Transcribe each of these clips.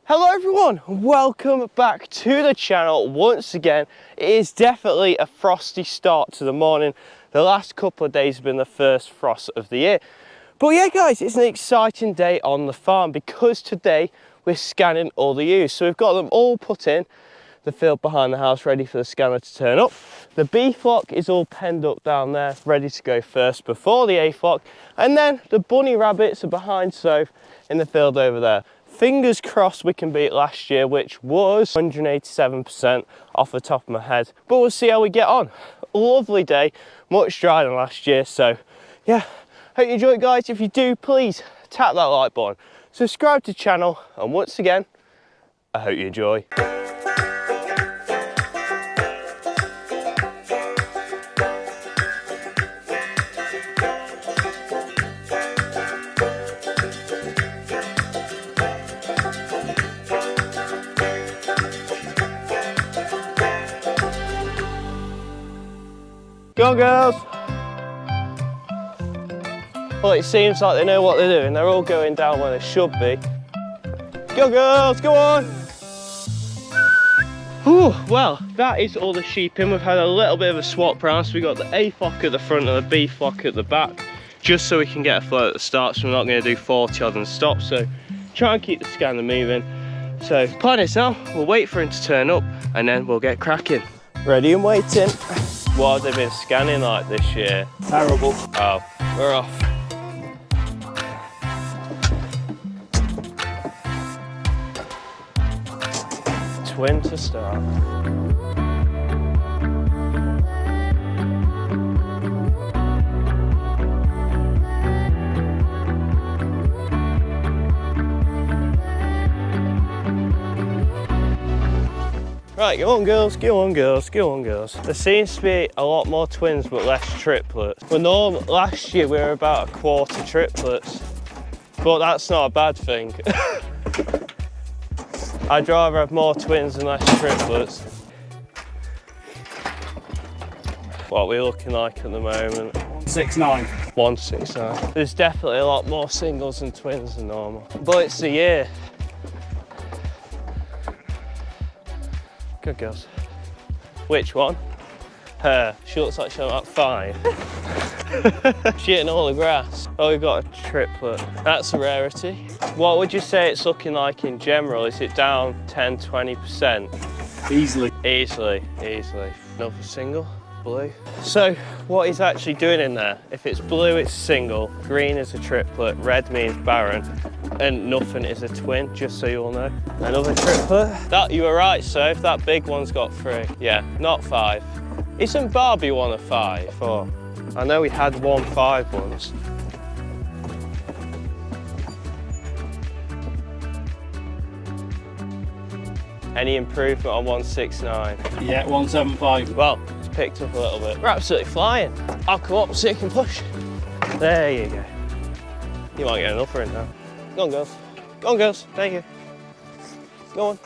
Hello everyone, welcome back to the channel once again. It is definitely a frosty start to the morning. The last couple of days have been the first frost of the year. But yeah guys, it's an exciting day on the farm because today we're scanning all the ewes. So we've got them all put in the field behind the house ready for the scanner to turn up. The B flock is all penned up down there ready to go first before the A flock, and then the bunny rabbits are behind Soph in the field over there. Fingers crossed we can beat last year, which was 187% off the top of my head, but we'll see how we get on. A lovely day, much drier than last year, so yeah, hope you enjoy it guys. If you do, please tap that like button, subscribe to the channel, and once again, I hope you enjoy. Go on, girls! Well, it seems like they know what they're doing. They're all going down where they should be. Go girls, go on! Whew, well, that is all the sheep in. We've had a little bit of a swap round. So we got the A flock at the front and the B flock at the back, just so we can get a flow at the start. So we're not going to do 40 odd and stop. So try and keep the scanner moving. So plan is now, we'll wait for him to turn up and then we'll get cracking. Ready and waiting. What have they been scanning like this year? Terrible. Oh, we're off. Twin to start. Right, go on girls, go on girls, go on girls. There seems to be a lot more twins but less triplets. Last year we were about a quarter triplets, but that's not a bad thing. I'd rather have more twins than less triplets. What are we looking like at the moment? 169. 169. There's definitely a lot more singles than twins than normal. But it's the year. Good girls. Which one? Her. She looks like she's about 5. She eating all the grass. Oh, we've got a triplet. That's a rarity. What would you say it's looking like in general? Is it down 10, 20%? Easily. Easily. Another single, blue. So what he's actually doing in there, if it's blue it's single, green is a triplet, red means barren, and nothing is a twin, just so you all know. Another triplet. That, you were right, so if that big one's got 3. Yeah, not 5. Isn't Barbie one a 5? 4. I know we had 1 5 once. Any improvement on 169? Yeah, 175. Well, it's picked up a little bit. We're absolutely flying. I'll come up so you can push. There you go. You might get another in now. Go on, girls. Go on, girls. Thank you. Go on.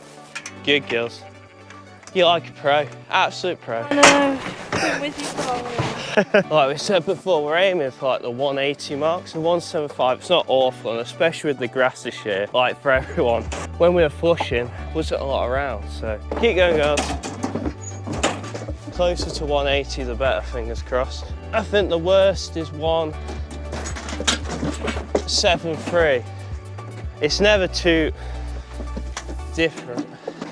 Good girls. You're like a pro. Absolute pro. I know. I've been with you for long. Like we said before, we're aiming for like the 180 mark, so 175, it's not awful, and especially with the grass this year, like for everyone. When we were flushing, wasn't a lot around, so keep going girls. Closer to 180 the better, fingers crossed. I think the worst is 173. It's never too different.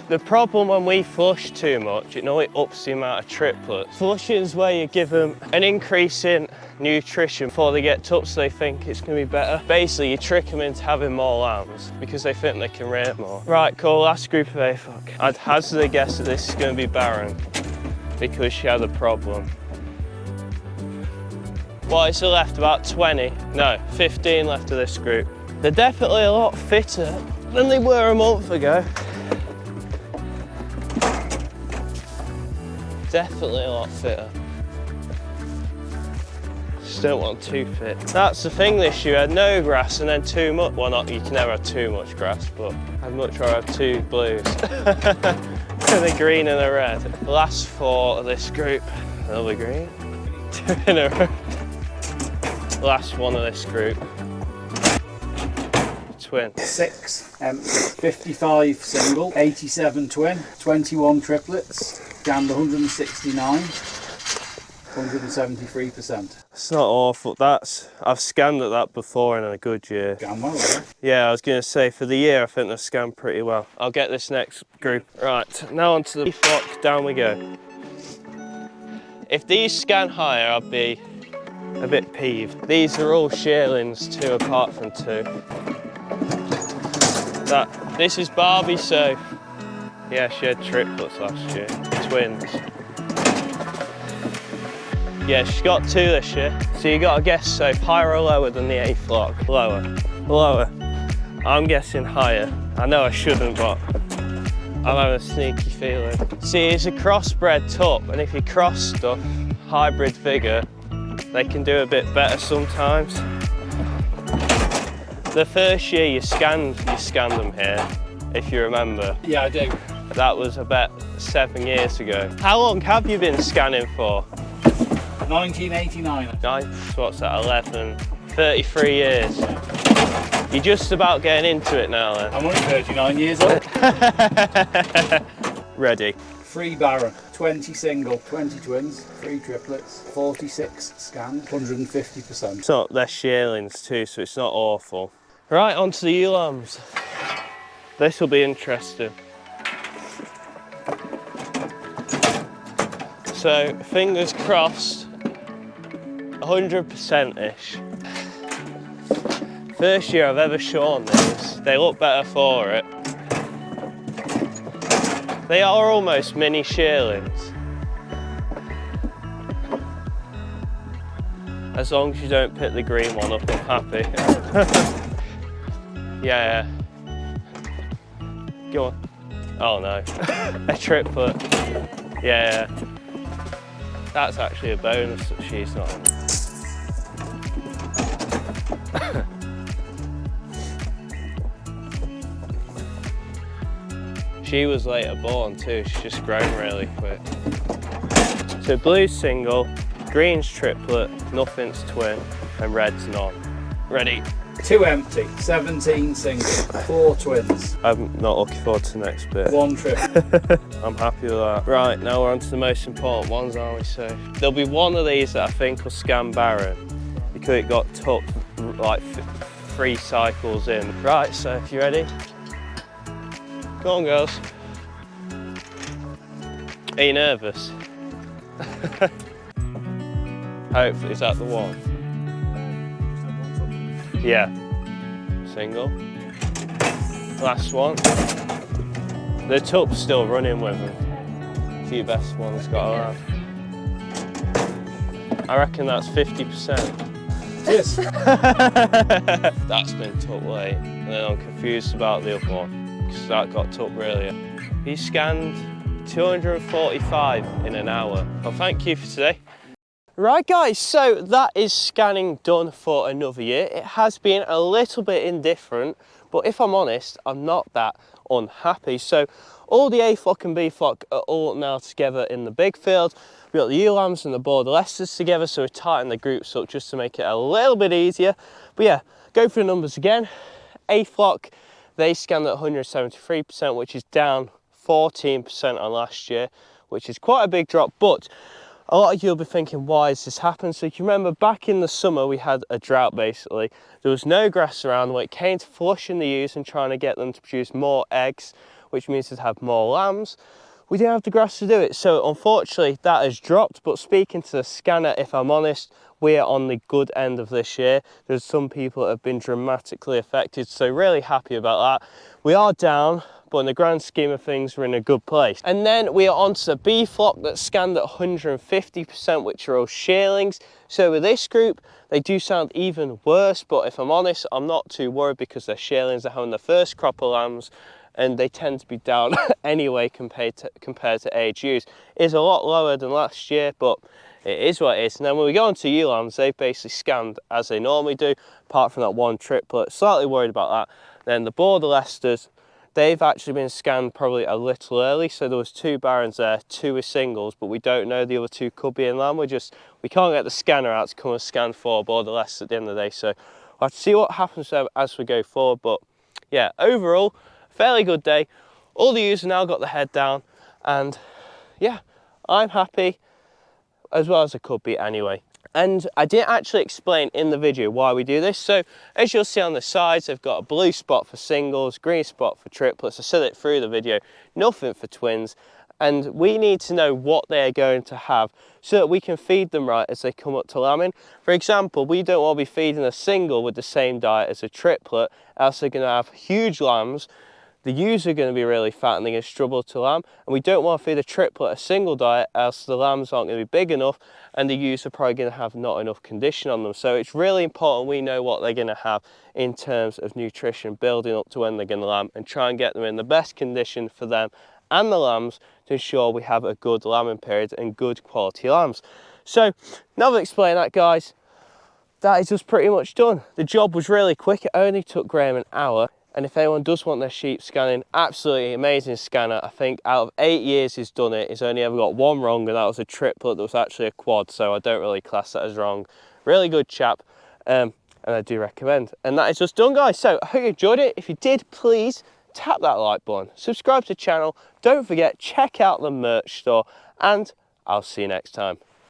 The problem when we flush too much, it normally ups the amount of triplets. Flushing is where you give them an increase in nutrition before they get tough, so they think it's going to be better. Basically, you trick them into having more lambs because they think they can rate more. Right, cool, last group of A flock. I'd hazard a guess that this is going to be barren because she had a problem. What is there left? About 20? No, 15 left of this group. They're definitely a lot fitter than they were a month ago. Definitely a lot fitter. Just don't want too fit. That's the thing this year, I had no grass and then too much. Well, not, you can never have too much grass, but I'd much rather have 2 blues. The green and the red. The last 4 of this group, another green, 2 in a row. Last one of this group. twin. 6 empty, 55 single, 87 twin, 21 triplets, scanned 169, 173%. It's not awful. I've scanned at that before in a good year. Scanned well, eh? Yeah, I was going to say for the year I think they've scanned pretty well. I'll get this next group. Right, now onto the flock, down we go. If these scan higher, I'd be a bit peeved. These are all shearlings too, apart from 2. This is Barbie, so yeah, she had triplets last year, twins. Yeah, she's got 2 this year. So you got to guess, so higher or lower than the A flock? Lower. Lower. I'm guessing higher. I know I shouldn't, but I'm having a sneaky feeling. See, it's a crossbred tup, and if you cross stuff, hybrid figure, they can do a bit better sometimes. The first year you scanned them here, if you remember. Yeah, I do. That was about 7 years ago. How long have you been scanning for? 1989. What's that, 11, 33 years. You're just about getting into it now then. I'm only 39 years old. Ready. 3 barren, 20 single, 20 twins, 3 triplets, 46 scanned, 150%. It's not, they're shearlings too, so it's not awful. Right, on to the Ewe Lambs. This will be interesting. So, fingers crossed, 100%-ish. First year I've ever shorn these. They look better for it. They are almost mini shearlings. As long as you don't pick the green one up, I'm happy. Yeah. Go on. Oh no. A triplet. Yeah. That's actually a bonus that she's not in. She was later born too, she's just grown really quick. So blue's single, green's triplet, nothing's twin, and red's none. Ready? 2 empty, 17 single, 4 twins. I'm not looking forward to the next bit. 1 triple. I'm happy with that. Right, now we're on to the most important ones, aren't we? So there'll be one of these that I think will scan barren because it got took like 3 cycles in. Right, so if you're ready, go on, girls. Are you nervous? Hopefully, is that the one? Yeah. Single. Last one. The tup's still running with them. A few best ones got around. I reckon that's 50%. Yes. That's been tucked late. And then I'm confused about the other one because that got tucked earlier. He scanned 245 in an hour. Well, thank you for today. Right guys, so that is scanning done for another year. It has been a little bit indifferent, but if I'm honest, I'm not that unhappy. So all the A flock and B flock are all now together in the big field. We've got the Ewe Lambs and the Border Leicesters together, so we're tightening the groups up just to make it a little bit easier. But yeah, go through the numbers again. A flock, they scanned at 173%, which is down 14% on last year, which is quite a big drop, but a lot of you will be thinking, why has this happened? So you can remember back in the summer, we had a drought basically. There was no grass around. When it came to flushing the ewes and trying to get them to produce more eggs, which means to have more lambs, we didn't have the grass to do it. So unfortunately that has dropped, but speaking to the scanner, if I'm honest, we are on the good end of this year. There's some people that have been dramatically affected, so really happy about that. We are down, but in the grand scheme of things, we're in a good place. And then we are on to the B flock that scanned at 150%, which are all shearlings. So with this group, they do sound even worse, but if I'm honest, I'm not too worried because they're shearlings, they're having the first crop of lambs, and they tend to be down anyway compared to age ewes. It is a lot lower than last year, but it is what it is. And then when we go on to Ewe Lambs, they've basically scanned as they normally do, apart from that 1 triplet. Slightly worried about that. Then the Border Leicesters, they've actually been scanned probably a little early, so there was 2 barons there, 2 were singles, but we don't know the other 2 could be in lamb. We can't get the scanner out to come and scan for Border Leicesters at the end of the day, so we'll have to see what happens there as we go forward. But yeah, overall, fairly good day. All the ewes have now got the head down, and yeah, I'm happy as well as I could be anyway. And I didn't actually explain in the video why we do this. So as you'll see on the sides, they've got a blue spot for singles, green spot for triplets. I said it through the video, nothing for twins. And we need to know what they're going to have so that we can feed them right as they come up to lambing. For example, we don't want to be feeding a single with the same diet as a triplet, else they're going to have huge lambs. The ewes are going to be really fat and they're going to struggle to lamb, and we don't want to feed a triplet a single diet, else the lambs aren't going to be big enough and the ewes are probably going to have not enough condition on them. So it's really important we know what they're going to have in terms of nutrition building up to when they're going to lamb, and try and get them in the best condition for them and the lambs to ensure we have a good lambing period and good quality lambs. So now that I've explained that, guys, that is just pretty much done. The job was really quick. It only took Graham an hour. And if anyone does want their sheep scanning, absolutely amazing scanner. I think out of 8 years he's done it, he's only ever got one wrong, and that was a triplet that was actually a quad, so I don't really class that as wrong. Really good chap, and I do recommend. And that is just done, guys. So I hope you enjoyed it. If you did, please tap that like button, subscribe to the channel, don't forget, check out the merch store, and I'll see you next time.